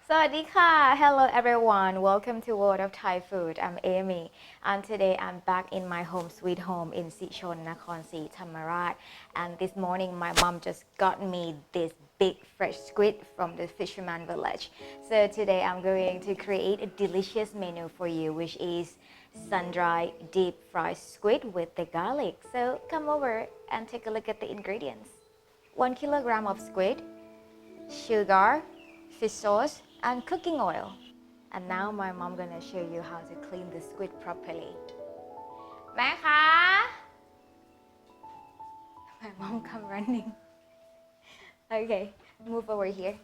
Sawadika! Hello everyone, welcome to World of Thai Food. I'm Amy and today I'm back in my home sweet home in Sichon, Nakhon Si Thammarat, and this morning my mom just got me this big fresh squid from the fisherman village. So today I'm going to create a delicious menu for you, which is sun-dried deep fried squid with the garlic. So come over and take a look at the ingredients. 1 kilogram of squid, sugar, fish sauce and cooking oil. And now my mom gonna show you how to clean the squid properly. แม่คะ My mom come running. Okay, move over here.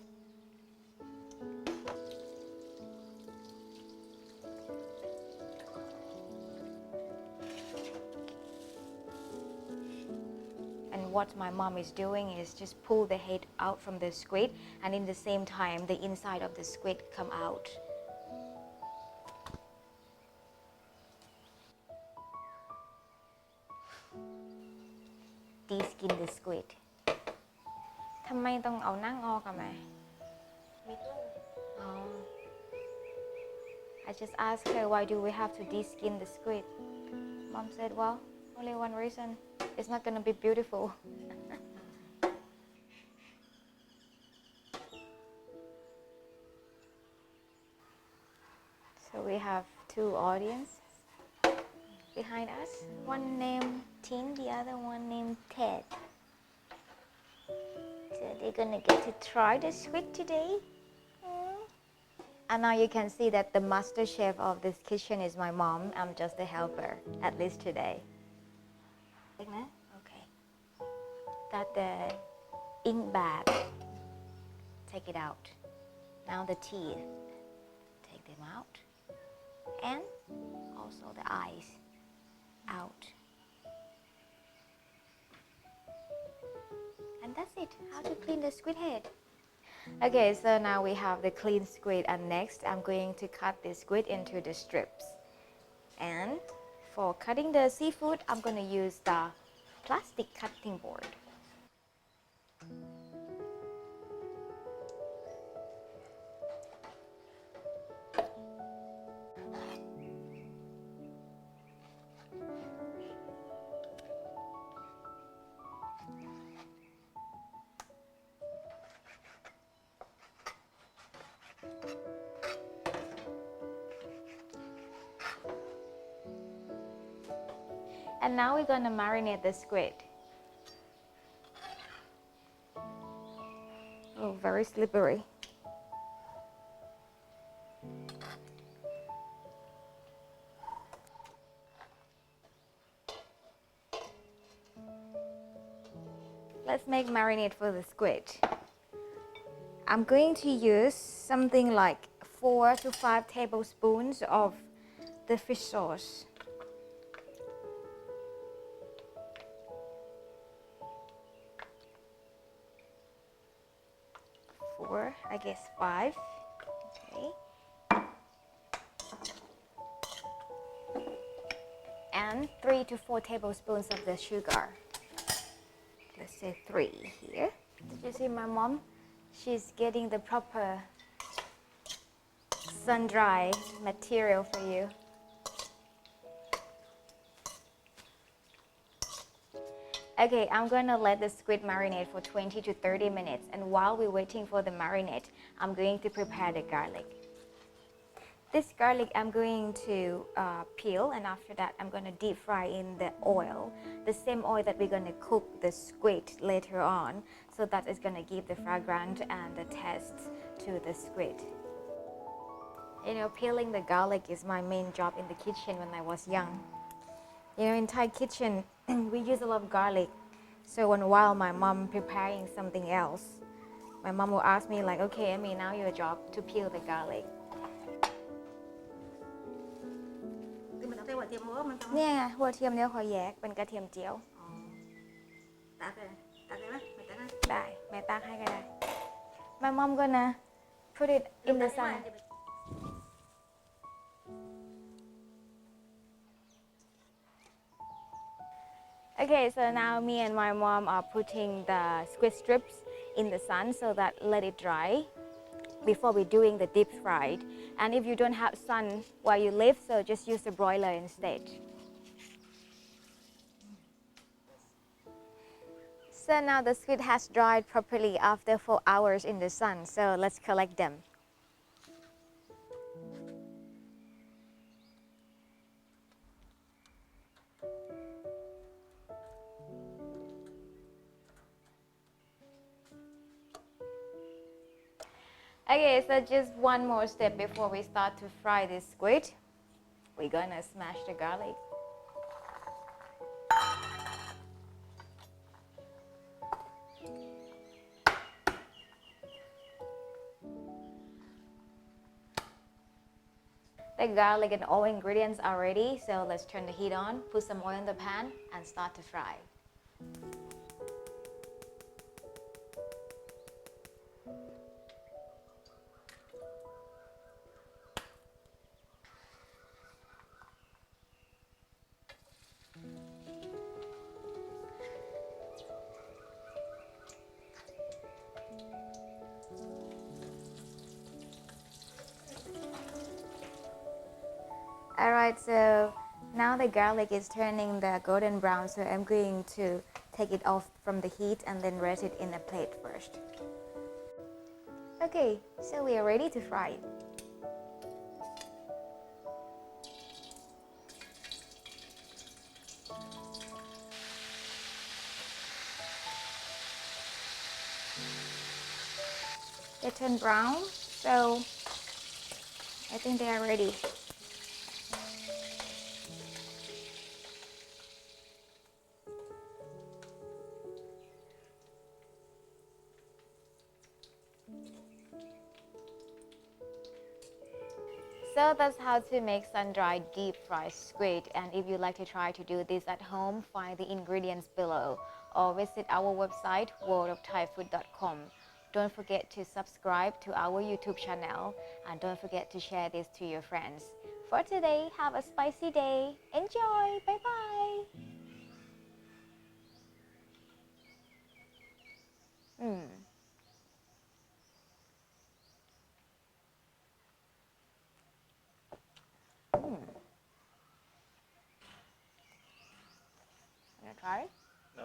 And what my mom is doing is just pull the head out from the squid, and in the same time the inside of the squid come out. De-skin the squid. ทำไมต้องเอานั่งออกอะแม่ Oh. I just asked her why do we have to de-skin the squid. Mom said, well, only one reason. It's not gonna be beautiful. So we have two audiences behind us. One named Tin, the other one named Ted. So they're gonna get to try the squid today. And now you can see that the master chef of this kitchen is my mom. I'm just a helper, at least today. Okay. That the ink bag. Take it out. Now the teeth. Take them out. And also the eyes out. And that's it. How to clean the squid head. Okay, so now we have the clean squid, and next I'm going to cut the squid into the strips. And for cutting the seafood, I'm going to use the plastic cutting board. And now we're going to marinate the squid. Oh, very slippery. Let's make marinade for the squid. I'm going to use something like 4 to 5 tablespoons of the fish sauce. 4, I guess 5. Okay. And 3 to 4 tablespoons of the sugar. Let's say 3 here. Did you see my mom? She's getting the proper sun-dry material for you. Okay, I'm gonna let the squid marinate for 20 to 30 minutes, and while we're waiting for the marinade, I'm going to prepare the garlic. This garlic I'm going to peel, and after that I'm gonna deep fry in the oil, the same oil that we're gonna cook the squid later on, so that is gonna give the fragrance and the taste to the squid. You know, peeling the garlic is my main job in the kitchen when I was young. You know, in Thai kitchen, we use a lot of garlic. So while my mom preparing something else, my mom will ask me like, okay, Amy, now your job to peel the garlic. เนี่ยหัวเทียมเนี่ยขอแยกเป็นกระเทียมเจียวตักเลยไหมได้แม่ตักให้ก็ได้ My mom gonna put it in the sun. Okay, so now me and my mom are putting the squid strips in the sun so that let it dry. before we're doing the deep fried. And if you don't have sun where you live, so just use the broiler instead. So now the squid has dried properly after 4 hours in the sun, so let's collect them. Okay, so just one more step before we start to fry this squid. We're gonna smash the garlic. The garlic and all ingredients are ready, so let's turn the heat on, put some oil in the pan, and start to fry. Alright, so now the garlic is turning the golden brown, so I'm going to take it off from the heat and then rest it in a plate first. Okay, so we are ready to fry it. They turn brown, so I think they are ready. So that's how to make sun-dried deep fried squid, and if you'd like to try to do this at home, find the ingredients below or visit our website worldofthaifood.com. Don't forget to subscribe to our YouTube channel and don't forget to share this to your friends. For today, have a spicy day. Enjoy! Bye bye! Wanna try? No.